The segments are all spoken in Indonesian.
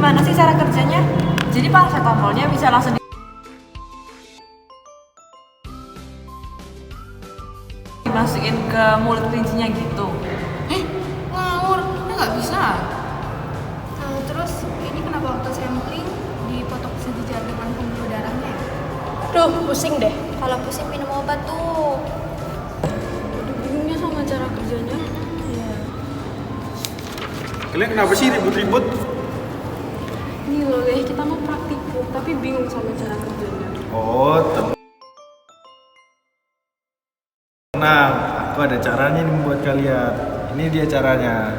gimana sih cara kerjanya? Jadi paracetamolnya bisa langsung dimasukin ke mulut kelincinya gitu. Ngawur, ini nggak bisa. Terus ini kenapa waktu sampling dipotong sejajar dengan pembuluh darahnya? Duh, pusing deh. Kalau pusing minum obat tuh. Aduh, bingungnya sama cara kerjanya. Kalian kenapa sih ribut-ribut? Nih loh deh, kita mau praktikum tapi bingung sama cara kerjanya. Oh, tenang, aku ada caranya nih buat kalian. Ini dia caranya.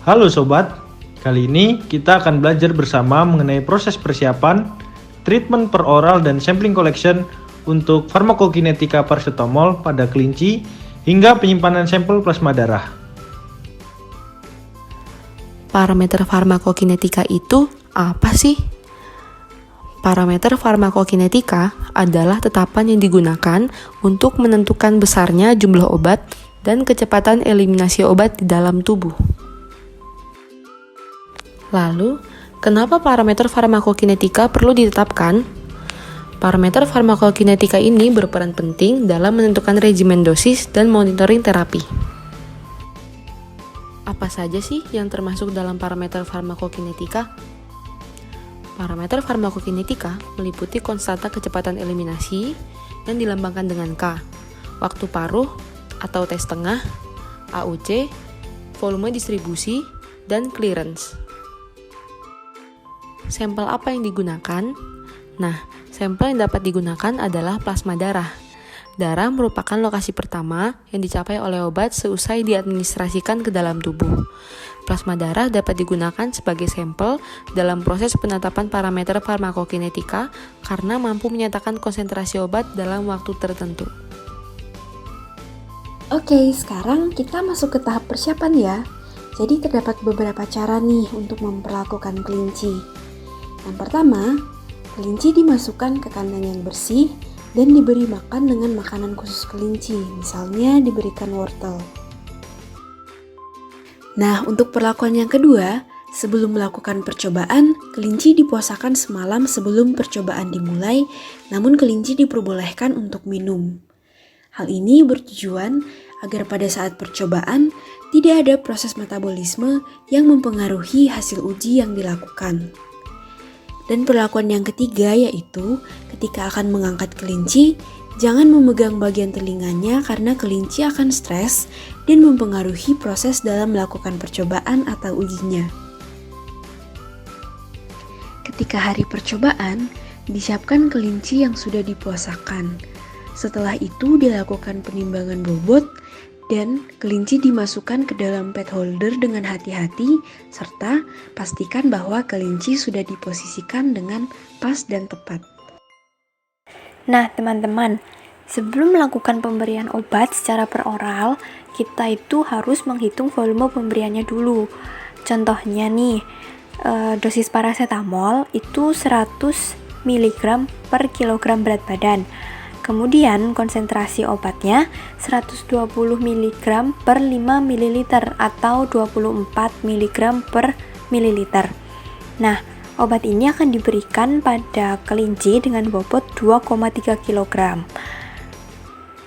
Halo sobat, kali ini kita akan belajar bersama mengenai proses persiapan, treatment per oral dan sampling collection untuk farmakokinetika paracetamol pada kelinci hingga penyimpanan sampel plasma darah. Parameter farmakokinetika itu apa sih? Parameter farmakokinetika adalah tetapan yang digunakan untuk menentukan besarnya jumlah obat dan kecepatan eliminasi obat di dalam tubuh. Lalu, kenapa parameter farmakokinetika perlu ditetapkan? Parameter farmakokinetika ini berperan penting dalam menentukan regimen dosis dan monitoring terapi. Apa saja sih yang termasuk dalam parameter farmakokinetika? Parameter farmakokinetika meliputi konstanta kecepatan eliminasi yang dilambangkan dengan K, waktu paruh atau T setengah, AUC, volume distribusi, dan clearance. Sampel apa yang digunakan? Nah, sampel yang dapat digunakan adalah plasma darah. Darah merupakan lokasi pertama yang dicapai oleh obat seusai diadministrasikan ke dalam tubuh. Plasma darah dapat digunakan sebagai sampel dalam proses penetapan parameter farmakokinetika karena mampu menyatakan konsentrasi obat dalam waktu tertentu. Oke, sekarang kita masuk ke tahap persiapan ya. Jadi terdapat beberapa cara nih untuk memperlakukan kelinci. Yang pertama, kelinci dimasukkan ke kandang yang bersih dan diberi makan dengan makanan khusus kelinci, misalnya diberikan wortel. Nah, untuk perlakuan yang kedua, sebelum melakukan percobaan, kelinci dipuasakan semalam sebelum percobaan dimulai, namun kelinci diperbolehkan untuk minum. Hal ini bertujuan agar pada saat percobaan tidak ada proses metabolisme yang mempengaruhi hasil uji yang dilakukan. Dan perlakuan yang ketiga yaitu ketika akan mengangkat kelinci, jangan memegang bagian telinganya karena kelinci akan stres dan mempengaruhi proses dalam melakukan percobaan atau ujinya. Ketika hari percobaan, disiapkan kelinci yang sudah dipuasakan. Setelah itu dilakukan penimbangan bobot dan kelinci dimasukkan ke dalam pet holder dengan hati-hati serta pastikan bahwa kelinci sudah diposisikan dengan pas dan tepat. Nah, teman-teman, sebelum melakukan pemberian obat secara peroral, kita itu harus menghitung volume pemberiannya dulu. Contohnya nih, dosis paracetamol itu 100 mg per kilogram berat badan. Kemudian konsentrasi obatnya 120 mg per 5 ml atau 24 mg per mililiter. Nah, obat ini akan diberikan pada kelinci dengan bobot 2,3 kg.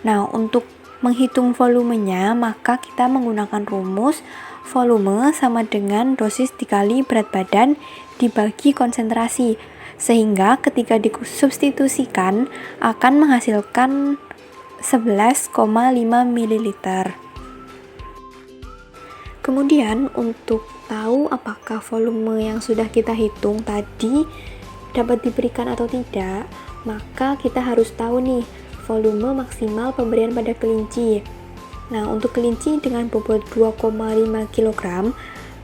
Nah, untuk menghitung volumenya, maka kita menggunakan rumus volume sama dengan dosis dikali berat badan dibagi konsentrasi. Sehingga ketika disubstitusikan akan menghasilkan 11,5 ml. Kemudian untuk tahu apakah volume yang sudah kita hitung tadi dapat diberikan atau tidak, maka kita harus tahu nih volume maksimal pemberian pada kelinci. Nah, untuk kelinci dengan bobot 2,5 kg,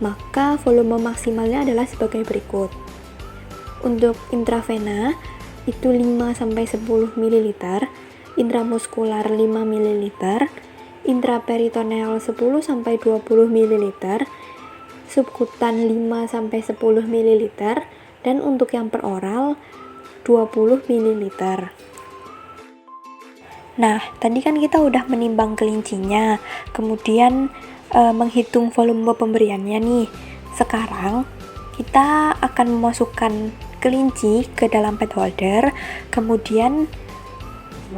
maka volume maksimalnya adalah sebagai berikut. Untuk intravena itu 5-10 ml, intramuskular 5 ml, intraperitoneal 10-20 ml, subkutan 5-10 ml, dan untuk yang peroral 20 ml. Nah, tadi kan kita udah menimbang kelincinya, kemudian menghitung volume pemberiannya nih. Sekarang kita akan memasukkan kelinci ke dalam pet holder, kemudian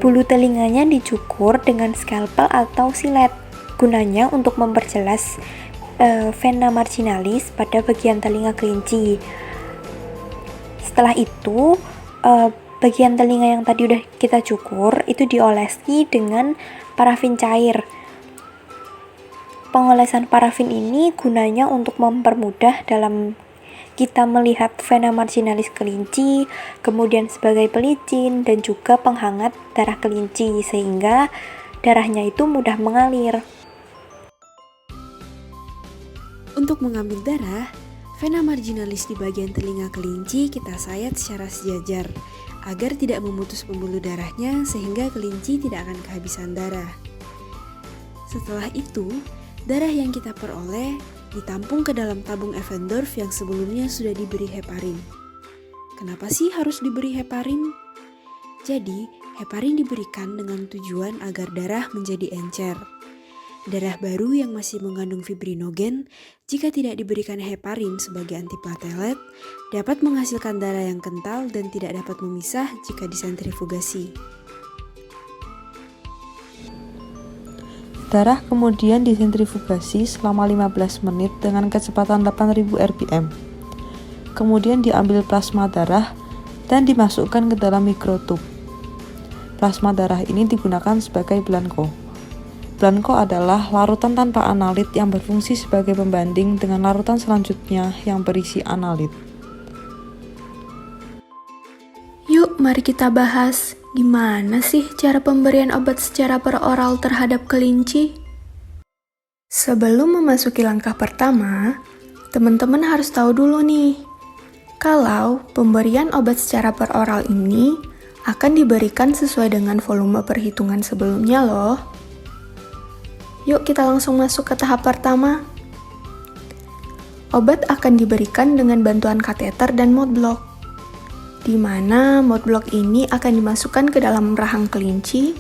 bulu telinganya dicukur dengan scalpel atau silet, gunanya untuk memperjelas vena marginalis pada bagian telinga kelinci. Setelah itu, bagian telinga yang tadi udah kita cukur itu diolesi dengan parafin cair. Pengolesan parafin ini gunanya untuk mempermudah dalam kita melihat vena marginalis kelinci, kemudian sebagai pelicin dan juga penghangat darah kelinci, sehingga darahnya itu mudah mengalir. Untuk mengambil darah, vena marginalis di bagian telinga kelinci kita sayat secara sejajar agar tidak memutus pembuluh darahnya sehingga kelinci tidak akan kehabisan darah. Setelah itu, darah yang kita peroleh ditampung ke dalam tabung Eppendorf yang sebelumnya sudah diberi heparin. Kenapa sih harus diberi heparin? Jadi, heparin diberikan dengan tujuan agar darah menjadi encer. Darah baru yang masih mengandung fibrinogen, jika tidak diberikan heparin sebagai antiplatelet, dapat menghasilkan darah yang kental dan tidak dapat memisah jika disentrifugasi. Darah kemudian disentrifugasi selama 15 menit dengan kecepatan 8000 rpm. Kemudian diambil plasma darah dan dimasukkan ke dalam mikrotub. Plasma darah ini digunakan sebagai blanko. Blanko adalah larutan tanpa analit yang berfungsi sebagai pembanding dengan larutan selanjutnya yang berisi analit. Yuk, mari kita bahas gimana sih cara pemberian obat secara peroral terhadap kelinci? Sebelum memasuki langkah pertama, teman-teman harus tahu dulu nih, kalau pemberian obat secara peroral ini akan diberikan sesuai dengan volume perhitungan sebelumnya loh. Yuk kita langsung masuk ke tahap pertama. Obat akan diberikan dengan bantuan kateter dan mouth block, di mana mouth block ini akan dimasukkan ke dalam rahang kelinci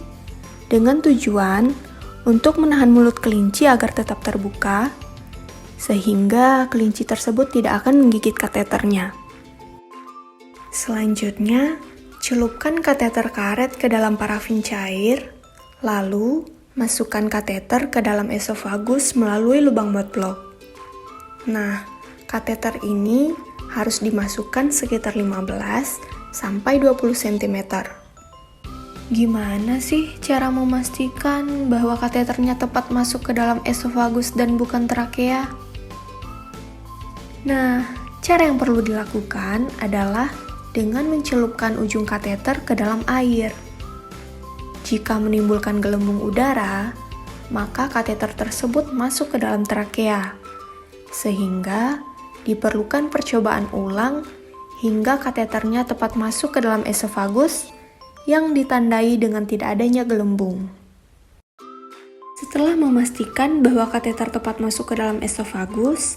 dengan tujuan untuk menahan mulut kelinci agar tetap terbuka, sehingga kelinci tersebut tidak akan menggigit kateternya. Selanjutnya, celupkan kateter karet ke dalam parafin cair, lalu masukkan kateter ke dalam esofagus melalui lubang mouth block. Nah, kateter ini harus dimasukkan sekitar 15 sampai 20 cm. Gimana sih cara memastikan bahwa kateternya tepat masuk ke dalam esofagus dan bukan trakea? Nah, cara yang perlu dilakukan adalah dengan mencelupkan ujung kateter ke dalam air. Jika menimbulkan gelembung udara, maka kateter tersebut masuk ke dalam trakea, sehingga diperlukan percobaan ulang hingga kateternya tepat masuk ke dalam esofagus yang ditandai dengan tidak adanya gelembung. Setelah memastikan bahwa kateter tepat masuk ke dalam esofagus,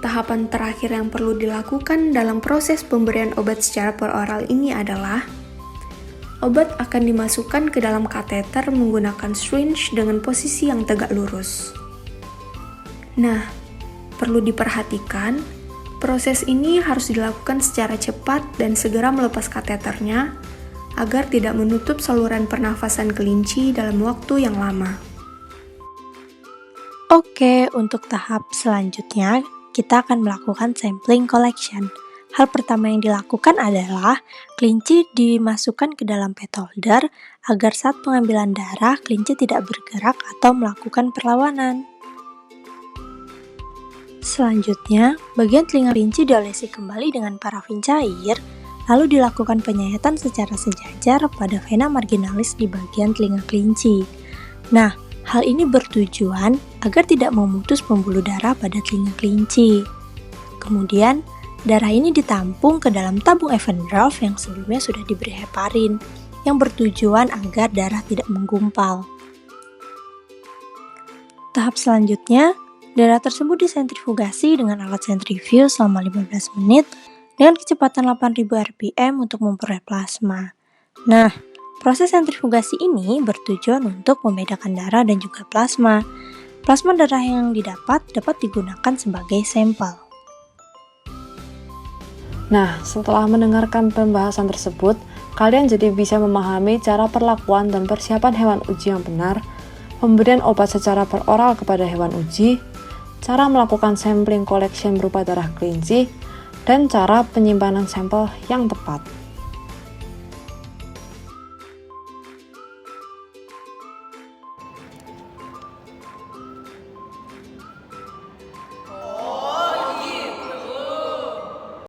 tahapan terakhir yang perlu dilakukan dalam proses pemberian obat secara peroral ini adalah obat akan dimasukkan ke dalam kateter menggunakan syringe dengan posisi yang tegak lurus. Nah, perlu diperhatikan, proses ini harus dilakukan secara cepat dan segera melepas kateternya agar tidak menutup saluran pernafasan kelinci dalam waktu yang lama. Oke, untuk tahap selanjutnya, kita akan melakukan sampling collection. Hal pertama yang dilakukan adalah kelinci dimasukkan ke dalam pet holder agar saat pengambilan darah kelinci tidak bergerak atau melakukan perlawanan. Selanjutnya, bagian telinga kelinci diolesi kembali dengan parafin cair, lalu dilakukan penyayatan secara sejajar pada vena marginalis di bagian telinga kelinci. Nah, hal ini bertujuan agar tidak memutus pembuluh darah pada telinga kelinci. Kemudian, darah ini ditampung ke dalam tabung Eppendorf yang sebelumnya sudah diberi heparin, yang bertujuan agar darah tidak menggumpal. Tahap selanjutnya, darah tersebut disentrifugasi dengan alat sentrifuge selama 15 menit dengan kecepatan 8000 rpm untuk memperoleh plasma. Nah, Proses sentrifugasi ini bertujuan untuk membedakan darah dan juga plasma. Plasma darah yang dapat digunakan sebagai sampel. Nah, setelah mendengarkan pembahasan tersebut, kalian jadi bisa memahami cara perlakuan dan persiapan hewan uji yang benar, pemberian obat secara peroral kepada hewan uji, cara melakukan sampling collection berupa darah kelinci, dan cara penyimpanan sampel yang tepat.